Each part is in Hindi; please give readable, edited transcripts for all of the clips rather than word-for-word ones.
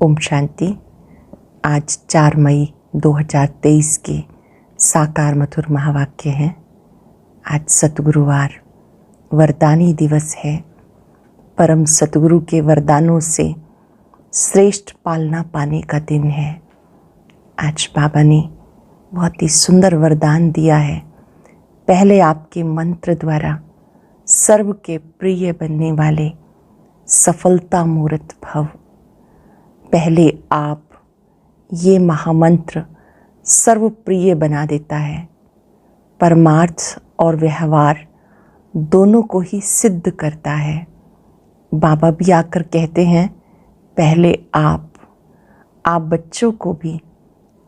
ओम शांति। आज 4 मई 2023 के साकार मधुर महावाक्य हैं। आज सतगुरुवार वरदानी दिवस है। परम सतगुरु के वरदानों से श्रेष्ठ पालना पाने का दिन है। आज बाबा ने बहुत ही सुंदर वरदान दिया है। पहले आपके मंत्र द्वारा सर्व के प्रिय बनने वाले सफलता मूर्त भव। पहले आप, ये महामंत्र सर्वप्रिय बना देता है। परमार्थ और व्यवहार दोनों को ही सिद्ध करता है। बाबा भी आकर कहते हैं, पहले आप बच्चों को भी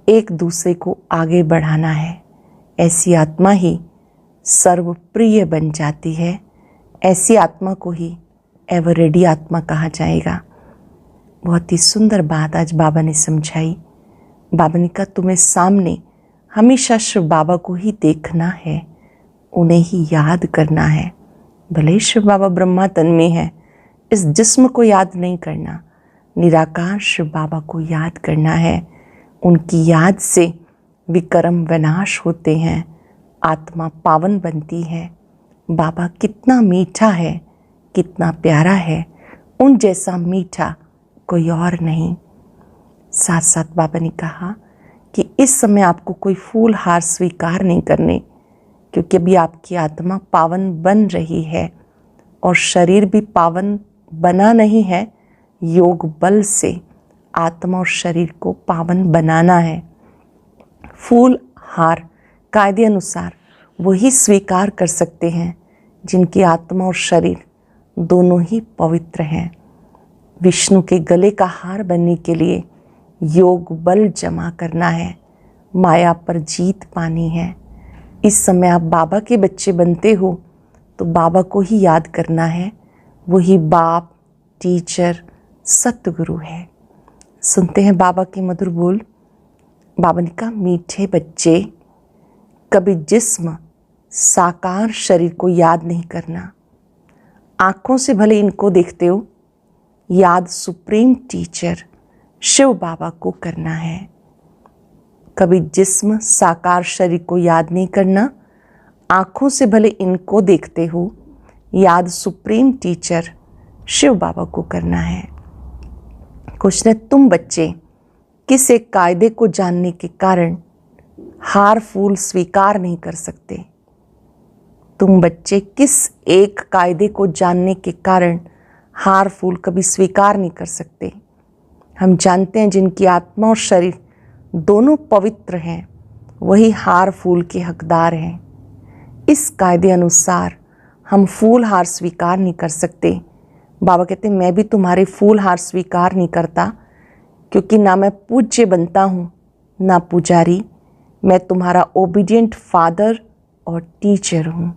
एक दूसरे को आगे बढ़ाना है। ऐसी आत्मा ही सर्वप्रिय बन जाती है। ऐसी आत्मा को ही एवर रेडी आत्मा कहा जाएगा। बहुत ही सुंदर बात आज बाबा ने समझाई। बाबा ने कहा, तुम्हें सामने हमेशा शिव बाबा को ही देखना है, उन्हें ही याद करना है। भले शिव बाबा ब्रह्मा तन में है, इस जिस्म को याद नहीं करना, निराकार शिव बाबा को याद करना है। उनकी याद से विकर्म विनाश होते हैं, आत्मा पावन बनती है। बाबा कितना मीठा है, कितना प्यारा है, उन जैसा मीठा कोई और नहीं। साथ साथ बाबा ने कहा कि इस समय आपको कोई फूल हार स्वीकार नहीं करने, क्योंकि अभी आपकी आत्मा पावन बन रही है और शरीर भी पावन बना नहीं है। योग बल से आत्मा और शरीर को पावन बनाना है। फूल हार कायदे अनुसार वही स्वीकार कर सकते हैं जिनकी आत्मा और शरीर दोनों ही पवित्र हैं। विष्णु के गले का हार बनने के लिए योग बल जमा करना है, माया पर जीत पानी है। इस समय आप बाबा के बच्चे बनते हो तो बाबा को ही याद करना है। वही बाप, टीचर, सतगुरु है। सुनते हैं बाबा के मधुर बोल। बाबा ने कहा, मीठे बच्चे, कभी जिस्म साकार शरीर को याद नहीं करना। आँखों से भले इनको देखते हो, याद सुप्रीम टीचर शिव बाबा को करना है। कभी जिस्म साकार शरीर को याद नहीं करना। आँखों से भले इनको देखते हो, याद सुप्रीम टीचर शिव बाबा को करना है। कुछ न तुम बच्चे किस एक कायदे को जानने के कारण हार फूल स्वीकार नहीं कर सकते। तुम बच्चे किस एक कायदे को जानने के कारण हार फूल कभी स्वीकार नहीं कर सकते। हम जानते हैं जिनकी आत्मा और शरीर दोनों पवित्र हैं, वही हार फूल के हकदार हैं। इस कायदे अनुसार हम फूल हार स्वीकार नहीं कर सकते। बाबा कहते हैं, मैं भी तुम्हारे फूल हार स्वीकार नहीं करता, क्योंकि ना मैं पूज्य बनता हूँ ना पुजारी। मैं तुम्हारा ओबीडियंट फादर और टीचर हूँ।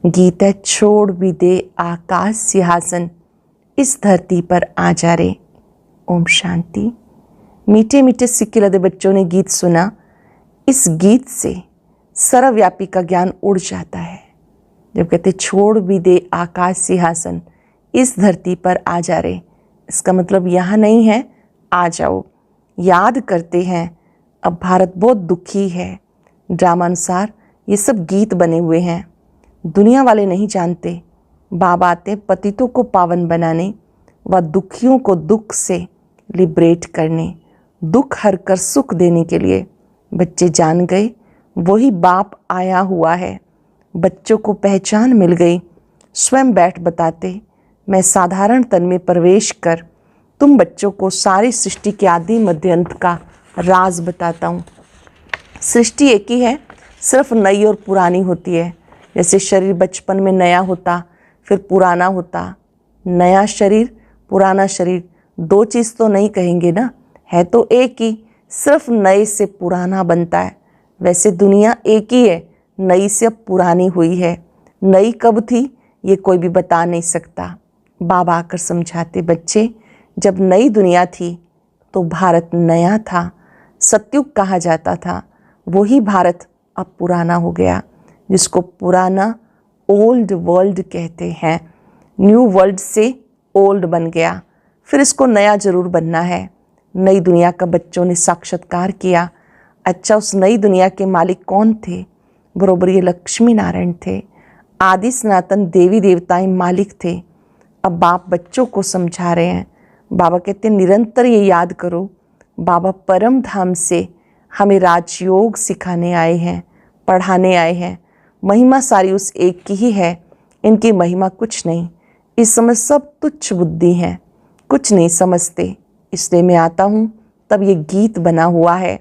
गीत है, छोड़ भी दे आकाश सिंहासन, इस धरती पर आ जा रे। ओम शांति। मीठे मीठे सिक्के लदे बच्चों ने गीत सुना। इस गीत से सर्वव्यापी का ज्ञान उड़ जाता है। जब कहते छोड़ भी दे आकाश सिंहासन, इस धरती पर आ जा रे, इसका मतलब यहाँ नहीं है, आ जाओ। याद करते हैं अब भारत बहुत दुखी है। ड्रामानुसार ये सब गीत बने हुए हैं, दुनिया वाले नहीं जानते। बाबा आते पतितों को पावन बनाने व दुखियों को दुख से लिबरेट करने, दुख हर कर सुख देने के लिए। बच्चे जान गए वही बाप आया हुआ है। बच्चों को पहचान मिल गई। स्वयं बैठ बताते, मैं साधारण तन में प्रवेश कर तुम बच्चों को सारी सृष्टि के आदि मध्य अंत का राज बताता हूँ। सृष्टि एक ही है, सिर्फ नई और पुरानी होती है। जैसे शरीर बचपन में नया होता, फिर पुराना होता। नया शरीर, पुराना शरीर, दो चीज़ तो नहीं कहेंगे ना, है तो एक ही, सिर्फ नए से पुराना बनता है। वैसे दुनिया एक ही है, नई से अब पुरानी हुई है। नई कब थी ये कोई भी बता नहीं सकता। बाबा आकर समझाते, बच्चे, जब नई दुनिया थी तो भारत नया था, सतयुग कहा जाता था। वही भारत अब पुराना हो गया, जिसको पुराना ओल्ड वर्ल्ड कहते हैं। न्यू वर्ल्ड से ओल्ड बन गया, फिर इसको नया ज़रूर बनना है। नई दुनिया का बच्चों ने साक्षात्कार किया। अच्छा, उस नई दुनिया के मालिक कौन थे? बरोबर ये लक्ष्मी नारायण थे। आदि सनातन देवी देवताएं मालिक थे। अब बाप बच्चों को समझा रहे हैं। बाबा कहते हैं निरंतर ये याद करो, बाबा परम धाम से हमें राजयोग सिखाने आए हैं, पढ़ाने आए हैं। महिमा सारी उस एक की ही है, इनकी महिमा कुछ नहीं। इस समय सब तुच्छ बुद्धि हैं, कुछ नहीं समझते। इसलिए मैं आता हूँ तब ये गीत बना हुआ है,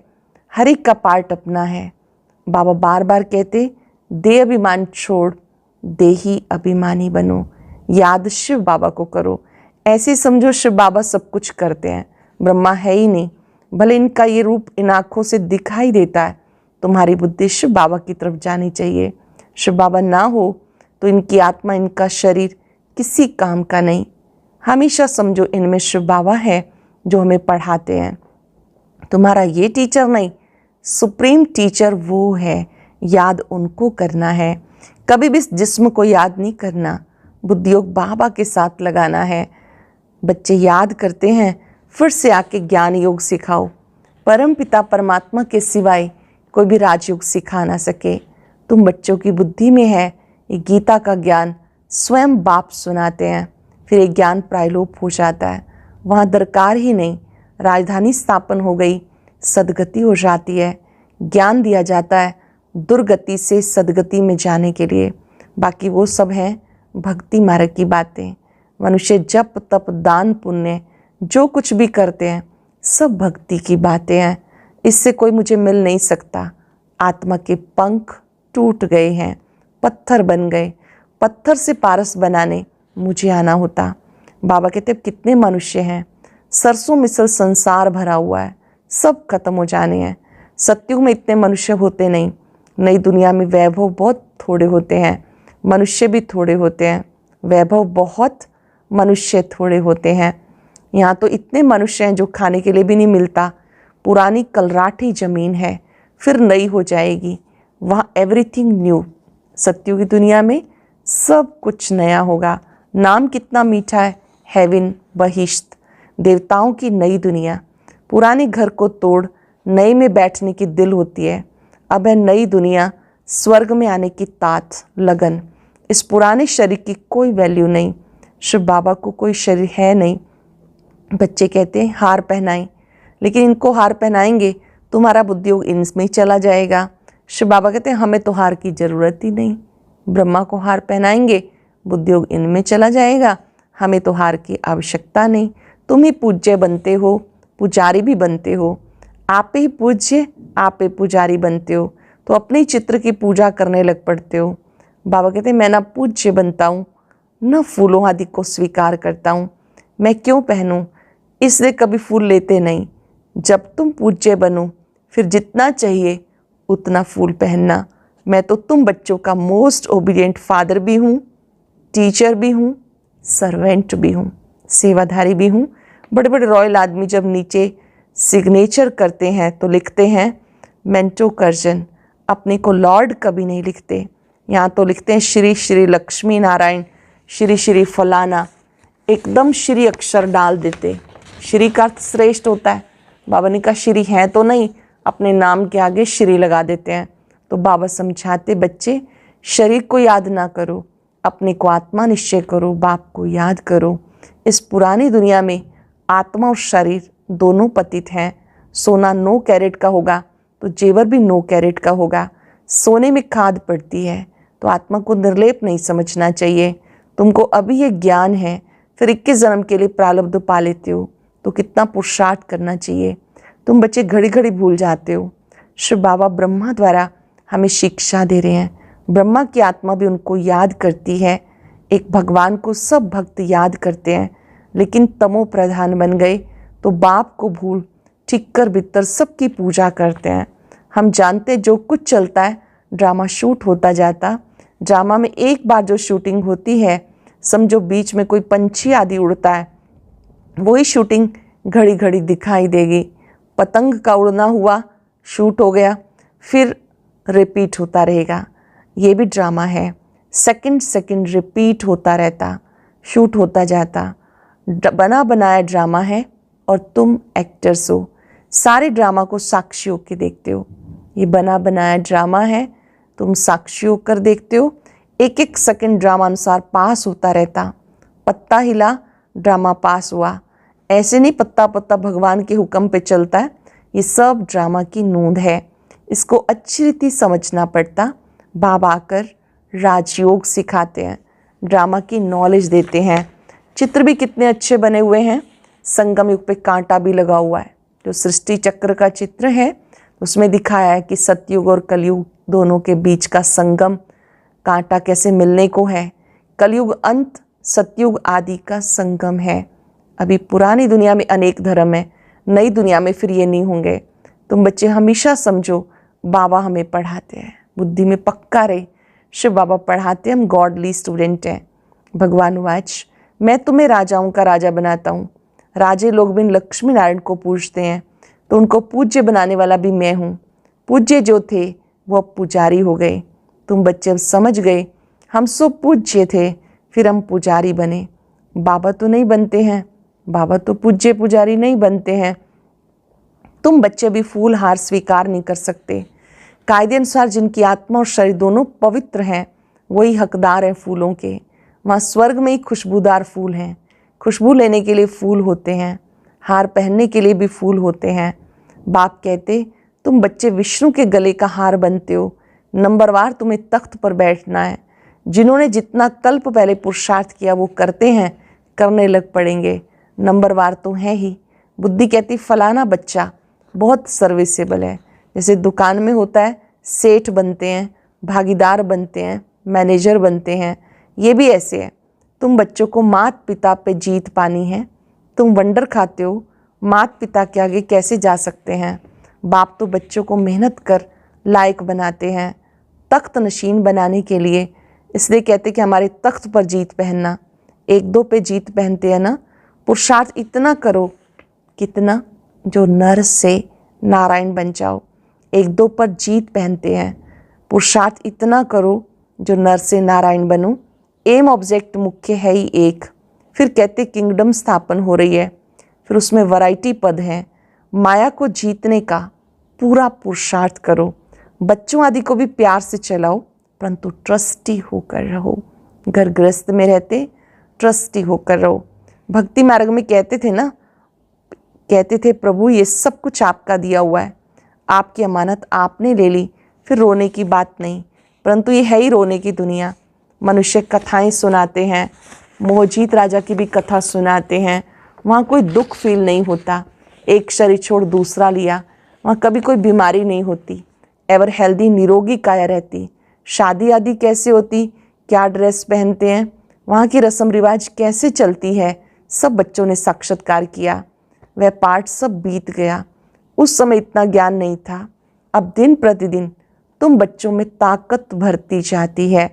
हर एक का पार्ट अपना है। बाबा बार बार कहते दे अभिमान छोड़, दे ही अभिमानी बनो। याद शिव बाबा को करो। ऐसे समझो शिव बाबा सब कुछ करते हैं, ब्रह्मा है ही नहीं। भले इनका ये रूप इन आँखों से दिखाई देता है, तुम्हारी बुद्धि शिव बाबा की तरफ जानी चाहिए। शिव बाबा ना हो तो इनकी आत्मा, इनका शरीर किसी काम का नहीं। हमेशा समझो इनमें शिव बाबा है जो हमें पढ़ाते हैं। तुम्हारा ये टीचर नहीं, सुप्रीम टीचर वो है। याद उनको करना है, कभी भी इस जिस्म को याद नहीं करना। बुद्धियोग बाबा के साथ लगाना है। बच्चे याद करते हैं, फिर से आके ज्ञान योग सिखाओ। परम पिता परमात्मा के सिवाय कोई भी राजयोग सिखा ना सके। तुम बच्चों की बुद्धि में है, ये गीता का ज्ञान स्वयं बाप सुनाते हैं। फिर ये ज्ञान प्रायलोप हो जाता है, वहाँ दरकार ही नहीं। राजधानी स्थापन हो गई, सदगति हो जाती है। ज्ञान दिया जाता है दुर्गति से सदगति में जाने के लिए। बाकी वो सब हैं भक्ति मार्ग की बातें। मनुष्य जप तप दान पुण्य जो कुछ भी करते हैं सब भक्ति की बातें हैं। इससे कोई मुझे मिल नहीं सकता। आत्मा के पंख टूट गए हैं, पत्थर बन गए। पत्थर से पारस बनाने मुझे आना होता। बाबा कहते अब कितने मनुष्य हैं, सरसों मिसल संसार भरा हुआ है, सब खत्म हो जाने हैं। सत्युग में इतने मनुष्य होते नहीं। नई दुनिया में वैभव बहुत थोड़े होते हैं, मनुष्य भी थोड़े होते हैं। वैभव बहुत, मनुष्य थोड़े होते हैं। यहाँ तो इतने मनुष्य हैं जो खाने के लिए भी नहीं मिलता। पुरानी कलराठी ज़मीन है, फिर नई हो जाएगी। वहाँ एवरीथिंग न्यू। सत्युग की दुनिया में सब कुछ नया होगा। नाम कितना मीठा है, हेवन बहिश्त, देवताओं की नई दुनिया। पुराने घर को तोड़ नए में बैठने की दिल होती है। अब है नई दुनिया, स्वर्ग में आने की तात लगन। इस पुराने शरीर की कोई वैल्यू नहीं। शिव बाबा को कोई शरीर है नहीं। बच्चे कहते हैं हार पहनाएं, लेकिन इनको हार पहनाएंगे तुम्हारा बुद्धियोग इनमें ही चला जाएगा। शिव बाबा कहते हैं हमें तो हार की ज़रूरत ही नहीं। ब्रह्मा को हार पहनाएंगे, बुद्धियोग इनमें चला जाएगा। हमें तो हार की आवश्यकता नहीं। तुम ही पूज्य बनते हो, पुजारी भी बनते हो। आप ही पूज्य, आप ही पुजारी बनते हो, तो अपने चित्र की पूजा करने लग पड़ते हो। बाबा कहते हैं मैं ना पूज्य बनता हूँ, न फूलों आदि को स्वीकार करता हूँ। मैं क्यों पहनूं, इसलिए कभी फूल लेते नहीं। जब तुम पूज्य बनो, फिर जितना चाहिए उतना फूल पहनना। मैं तो तुम बच्चों का मोस्ट ओबीडियंट फादर भी हूँ, टीचर भी हूँ, सर्वेंट भी हूँ, सेवाधारी भी हूँ। बड़े बड़े रॉयल आदमी जब नीचे सिग्नेचर करते हैं तो लिखते हैं मेंटो कर्जन। अपने को लॉर्ड कभी नहीं लिखते। यहाँ तो लिखते हैं श्री श्री लक्ष्मी नारायण, श्री श्री फलाना। एकदम श्री अक्षर डाल देते। श्री का अर्थ श्रेष्ठ होता है। बाबा ने कहा श्री है तो नहीं, अपने नाम के आगे श्री लगा देते हैं। तो बाबा समझाते बच्चे शरीर को याद ना करो, अपने को आत्मा निश्चय करो, बाप को याद करो। इस पुरानी दुनिया में आत्मा और शरीर दोनों पतित हैं। सोना 9 कैरेट का होगा तो जेवर भी 9 कैरेट का होगा। सोने में खाद पड़ती है, तो आत्मा को निर्लेप नहीं समझना चाहिए। तुमको अभी ये ज्ञान है, फिर 21 जन्म के लिए प्रारब्ध पा लेते हो, तो कितना पुरुषार्थ करना चाहिए। तुम बच्चे घड़ी घड़ी भूल जाते हो। शिव बाबा ब्रह्मा द्वारा हमें शिक्षा दे रहे हैं। ब्रह्मा की आत्मा भी उनको याद करती है। एक भगवान को सब भक्त याद करते हैं, लेकिन तमो प्रधान बन गए तो बाप को भूल ठिक्कर बित्तर सबकी पूजा करते हैं। हम जानते जो कुछ चलता है ड्रामा शूट होता जाता। ड्रामा में एक बार जो शूटिंग होती है, समझो बीच में कोई पंछी आदि उड़ता है, वही शूटिंग घड़ी घड़ी दिखाई देगी। पतंग का उड़ना हुआ, शूट हो गया, फिर रिपीट होता रहेगा। ये भी ड्रामा है, सेकंड सेकंड रिपीट होता रहता, शूट होता जाता। बना बनाया ड्रामा है और तुम एक्टर्स हो। सारे ड्रामा को साक्षी होकर देखते हो। ये बना बनाया ड्रामा है, तुम साक्षी होकर देखते हो। एक एक सेकंड ड्रामा अनुसार पास होता रहता। पत्ता हिला, ड्रामा पास हुआ। ऐसे नहीं पत्ता पत्ता भगवान के हुक्म पे चलता है। ये सब ड्रामा की नोंद है। इसको अच्छी रीति समझना पड़ता। बाबा आकर राजयोग सिखाते हैं, ड्रामा की नॉलेज देते हैं। चित्र भी कितने अच्छे बने हुए हैं। संगम युग पे कांटा भी लगा हुआ है। जो सृष्टि चक्र का चित्र है उसमें दिखाया है कि सतयुग और कलयुग दोनों के बीच का संगम, कांटा कैसे मिलने को है। कलयुग अंत, सतयुग आदि का संगम है। अभी पुरानी दुनिया में अनेक धर्म है, नई दुनिया में फिर ये नहीं होंगे। तुम बच्चे हमेशा समझो बाबा हमें पढ़ाते हैं, बुद्धि में पक्का रहे। शिव बाबा पढ़ाते, हम गॉडली स्टूडेंट हैं। भगवान वाच, मैं तुम्हें राजाओं का राजा बनाता हूँ। राजे लोग भी लक्ष्मी नारायण को पूजते हैं, तो उनको पूज्य बनाने वाला भी मैं हूँ। पूज्य जो थे वो अब पुजारी हो गए। तुम बच्चे अब समझ गए, हम सब पूज्य थे, फिर हम पुजारी बने। बाबा तो नहीं बनते हैं, बाबा तो पूज्य पुजारी नहीं बनते हैं। तुम बच्चे भी फूल हार स्वीकार नहीं कर सकते। कायदे अनुसार जिनकी आत्मा और शरीर दोनों पवित्र हैं वही हकदार हैं फूलों के। वहाँ स्वर्ग में ही खुशबूदार फूल हैं। खुशबू लेने के लिए फूल होते हैं, हार पहनने के लिए भी फूल होते हैं। बाप कहते, तुम बच्चे विष्णु के गले का हार बनते हो। नंबरवार तुम्हें तख्त पर बैठना है। जिन्होंने जितना कल्प पहले पुरुषार्थ किया वो करते हैं, करने लग पड़ेंगे। नंबरवार तो है ही। बुद्धि कहती फलाना बच्चा बहुत सर्विसेबल है। जैसे दुकान में होता है, सेठ बनते हैं, भागीदार बनते हैं, मैनेजर बनते हैं, ये भी ऐसे है। तुम बच्चों को माता पिता पे जीत पानी है। तुम वंडर खाते हो, माता पिता के आगे कैसे जा सकते हैं। बाप तो बच्चों को मेहनत कर लायक बनाते हैं, तख्त नशीन बनाने के लिए। इसलिए कहते कि हमारे तख्त पर जीत पहनना। एक दो पे जीत पहनते हैं ना। पुरुषार्थ इतना करो, कितना, जो नर से नारायण बन जाओ। एक दो पर जीत पहनते हैं। पुरुषार्थ इतना करो जो नर से नारायण बनो। एम ऑब्जेक्ट मुख्य है ही एक। फिर कहते किंगडम स्थापन हो रही है, फिर उसमें वैरायटी पद हैं। माया को जीतने का पूरा पुरुषार्थ करो। बच्चों आदि को भी प्यार से चलाओ, परंतु ट्रस्टी होकर रहो। घर गृहस्थ में रहते ट्रस्टी होकर रहो। भक्ति मार्ग में कहते थे ना, कहते थे प्रभु ये सब कुछ आपका दिया हुआ है, आपकी अमानत आपने ले ली। फिर रोने की बात नहीं, परंतु ये है ही रोने की दुनिया। मनुष्य कथाएं सुनाते हैं, मोहजीत राजा की भी कथा सुनाते हैं। वहाँ कोई दुख फील नहीं होता। एक शरीर छोड़ दूसरा लिया, वहाँ कभी कोई बीमारी नहीं होती। एवर हेल्दी निरोगी काया रहती। शादी आदि कैसे होती, क्या ड्रेस पहनते हैं, वहाँ की रस्म रिवाज कैसे चलती है, सब बच्चों ने साक्षात्कार किया। वह पाठ सब बीत गया। उस समय इतना ज्ञान नहीं था। अब दिन प्रतिदिन तुम बच्चों में ताकत भरती जाती है,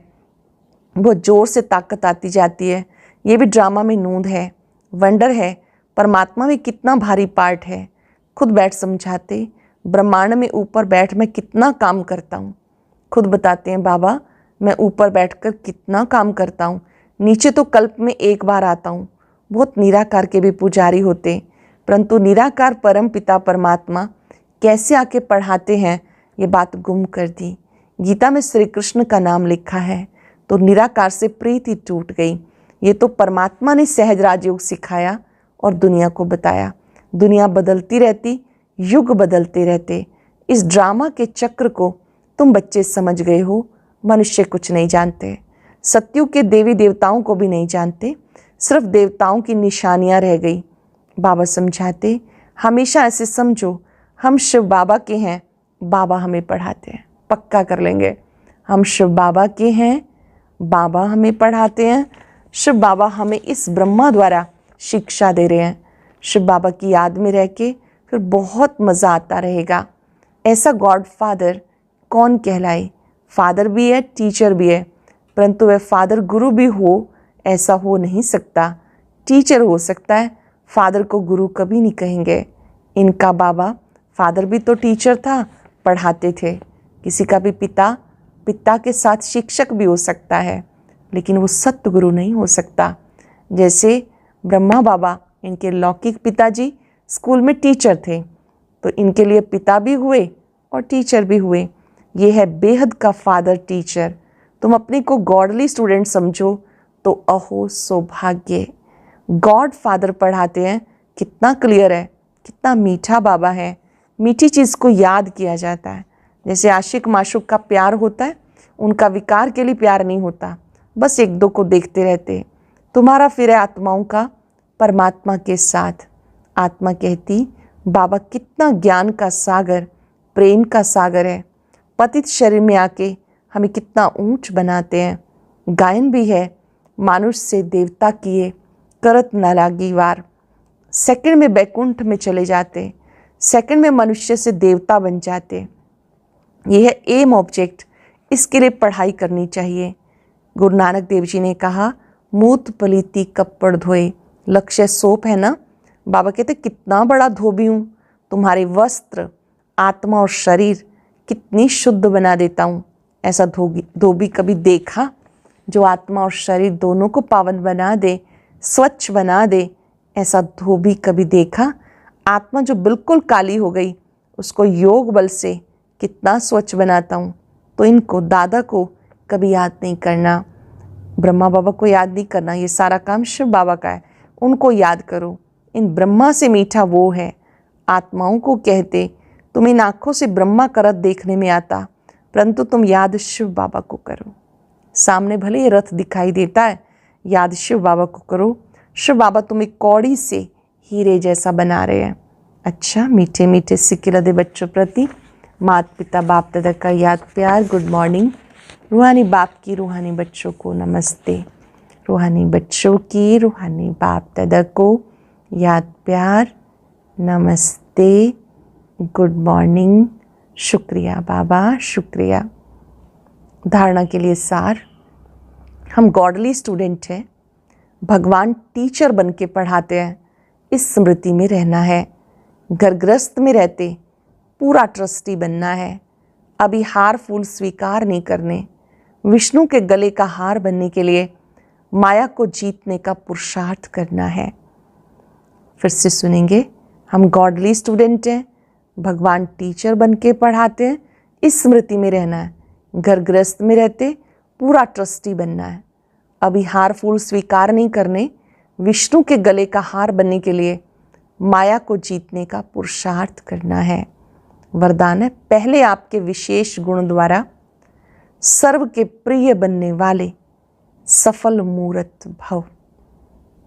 वो जोर से ताकत आती जाती है। ये भी ड्रामा में नूंद है, वंडर है। परमात्मा में कितना भारी पार्ट है। खुद बैठ समझाते, ब्रह्मांड में ऊपर बैठ मैं कितना काम करता हूँ। खुद बताते हैं बाबा, मैं ऊपर बैठकर कितना काम करता हूँ, नीचे तो कल्प में एक बार आता हूँ। बहुत निराकार के भी पुजारी होते, परंतु निराकार परम पिता परमात्मा कैसे आके पढ़ाते हैं, ये बात गुम कर दी। गीता में श्री कृष्ण का नाम लिखा है तो निराकार से प्रीति टूट गई। ये तो परमात्मा ने सहज राजयोग सिखाया और दुनिया को बताया। दुनिया बदलती रहती, युग बदलते रहते। इस ड्रामा के चक्र को तुम बच्चे समझ गए हो। मनुष्य कुछ नहीं जानते, सत्युग के देवी देवताओं को भी नहीं जानते, सिर्फ देवताओं की निशानियां रह गई। बाबा समझाते, हमेशा ऐसे समझो हम शिव बाबा के हैं, बाबा हमें पढ़ाते हैं। पक्का कर लेंगे, हम शिव बाबा के हैं, बाबा हमें पढ़ाते हैं। शिव बाबा हमें इस ब्रह्मा द्वारा शिक्षा दे रहे हैं। शिव बाबा की याद में रह के फिर बहुत मज़ा आता रहेगा। ऐसा गॉड फादर कौन कहलाए। फादर भी है, टीचर भी है, परंतु वह फादर गुरु भी हो ऐसा हो नहीं सकता। टीचर हो सकता है, फादर को गुरु कभी नहीं कहेंगे। इनका बाबा फादर भी तो टीचर था, पढ़ाते थे। किसी का भी पिता पिता के साथ शिक्षक भी हो सकता है, लेकिन वो सत्य गुरु नहीं हो सकता। जैसे ब्रह्मा बाबा, इनके लौकिक पिताजी स्कूल में टीचर थे, तो इनके लिए पिता भी हुए और टीचर भी हुए। ये है बेहद का फादर टीचर। तुम अपने को गॉडली स्टूडेंट समझो तो अहो सौभाग्य। गॉड फादर पढ़ाते हैं, कितना क्लियर है, कितना मीठा बाबा है। मीठी चीज़ को याद किया जाता है। जैसे आशिक माशूक का प्यार होता है, उनका विकार के लिए प्यार नहीं होता, बस एक दो को देखते रहते। तुम्हारा फिर है आत्माओं का परमात्मा के साथ। आत्मा कहती, बाबा कितना ज्ञान का सागर, प्रेम का सागर है। पतित शरीर में आके हमें कितना ऊंच बनाते हैं। गायन भी है, मानुष से देवता किए करत न लागी वार। सेकंड में बैकुंठ में चले जाते, सेकंड में मनुष्य से देवता बन जाते। यह है एम ऑब्जेक्ट, इसके लिए पढ़ाई करनी चाहिए। गुरु नानक देव जी ने कहा, मूत पलीती कपड़ धोए, लक्ष्य सोप है ना। बाबा कहते कितना बड़ा धोबी हूँ, तुम्हारे वस्त्र, आत्मा और शरीर कितनी शुद्ध बना देता हूँ। ऐसा धोबी कभी देखा जो आत्मा और शरीर दोनों को पावन बना दे, स्वच्छ बना दे? ऐसा धोबी कभी देखा? आत्मा जो बिल्कुल काली हो गई, उसको योग बल से कितना स्वच्छ बनाता हूँ। तो इनको, दादा को कभी याद नहीं करना, ब्रह्मा बाबा को याद नहीं करना, ये सारा काम शिव बाबा का है, उनको याद करो। इन ब्रह्मा से मीठा वो है। आत्माओं को कहते, तुम इन आँखों से ब्रह्मा का रथ देखने में आता, परंतु तुम याद शिव बाबा को करो। सामने भले ये रथ दिखाई देता है, याद शिव बाबा को करो। शिव बाबा तुम्हें कौड़ी से हीरे जैसा बना रहे हैं। अच्छा, मीठे मीठे सिक्के लदे बच्चों प्रति माता पिता बाप दादा का याद प्यार, गुड मॉर्निंग। रूहानी बाप की रूहानी बच्चों को नमस्ते। रूहानी बच्चों की रूहानी बाप दादा को याद प्यार, नमस्ते, गुड मॉर्निंग, शुक्रिया बाबा, शुक्रिया। धारणा के लिए सार, हम गॉडली स्टूडेंट हैं, भगवान टीचर बन के पढ़ाते हैं, इस स्मृति में रहना है। घर गृहस्थ में रहते पूरा ट्रस्टी बनना है। अभी हार फूल स्वीकार नहीं करने। विष्णु के गले का हार बनने के लिए माया को जीतने का पुरुषार्थ करना है। फिर से सुनेंगे, हम गॉडली स्टूडेंट हैं, भगवान टीचर बन के पढ़ाते हैं, इस स्मृति में रहना है। घर गृहस्थ में रहते पूरा ट्रस्टी बनना है। अभी हार फूल स्वीकार नहीं करने। विष्णु के गले का हार बनने के लिए माया को जीतने का पुरुषार्थ करना है। वरदान है, पहले आपके विशेष गुण द्वारा सर्व के प्रिय बनने वाले सफल मूर्त भव।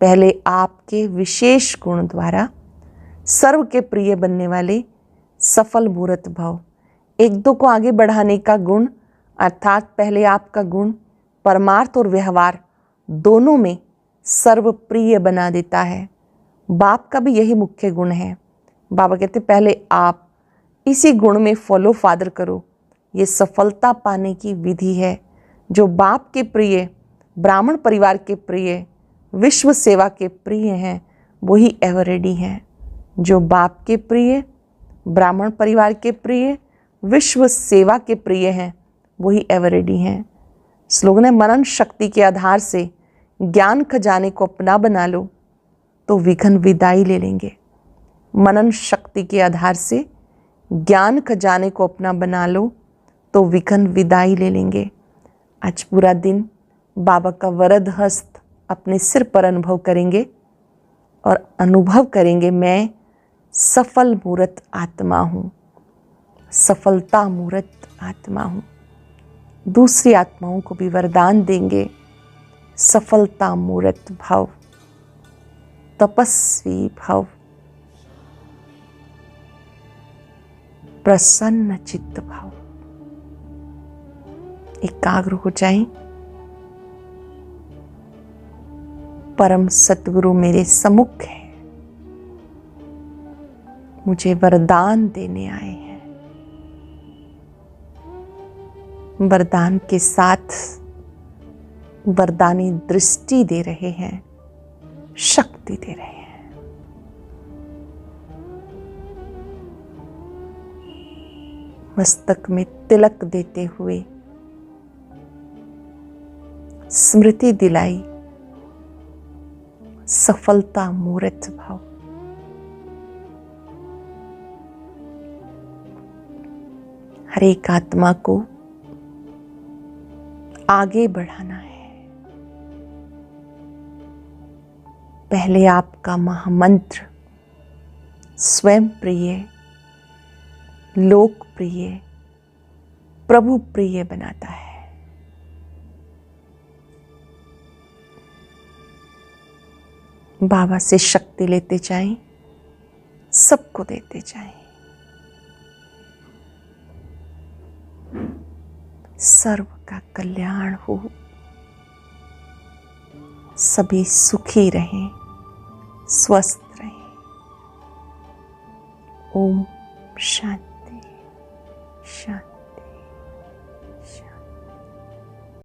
पहले आपके विशेष गुण द्वारा सर्व के प्रिय बनने वाले सफल मूर्त भव। एक दो को आगे बढ़ाने का गुण, अर्थात पहले आपका गुण परमार्थ और व्यवहार दोनों में सर्वप्रिय बना देता है। बाप का भी यही मुख्य गुण है। बाबा कहते पहले आप इसी गुण में फॉलो फादर करो, ये सफलता पाने की विधि है। जो बाप के प्रिय, ब्राह्मण परिवार के प्रिय, विश्व सेवा के प्रिय हैं, वही एवर रेडी हैं। जो बाप के प्रिय, ब्राह्मण परिवार के प्रिय, विश्व सेवा के प्रिय हैं, वही एवर रेडी हैं। स्लोगन है, मनन शक्ति के आधार से ज्ञान खजाने को अपना बना लो तो विघ्न विदाई ले लेंगे। मनन शक्ति के आधार से ज्ञान खजाने को अपना बना लो तो विघ्न विदाई ले लेंगे। आज पूरा दिन बाबा का वरद हस्त अपने सिर पर अनुभव करेंगे और अनुभव करेंगे, मैं सफल मूर्त आत्मा हूँ, सफलता मूर्त आत्मा हूँ। दूसरी आत्माओं को भी वरदान देंगे, सफलता मूर्त भव, तपस्वी भव, प्रसन्न चित्त भव। एकाग्र हो जाएं। परम सतगुरु मेरे सम्मुख है, मुझे वरदान देने आए हैं। वरदान के साथ वरदानी दृष्टि दे रहे हैं, शक्ति दे रहे हैं। मस्तक में तिलक देते हुए स्मृति दिलाई, सफलता मूर्त भाव। हर एक आत्मा को आगे बढ़ाना है। पहले आपका महामंत्र स्वयं प्रिय, लोकप्रिय, प्रभु प्रिय बनाता है। बाबा से शक्ति लेते जाएं, सबको देते जाएं। सर्व का कल्याण हो, सभी सुखी रहें, स्वस्थ रहें। ओम शांति शांति।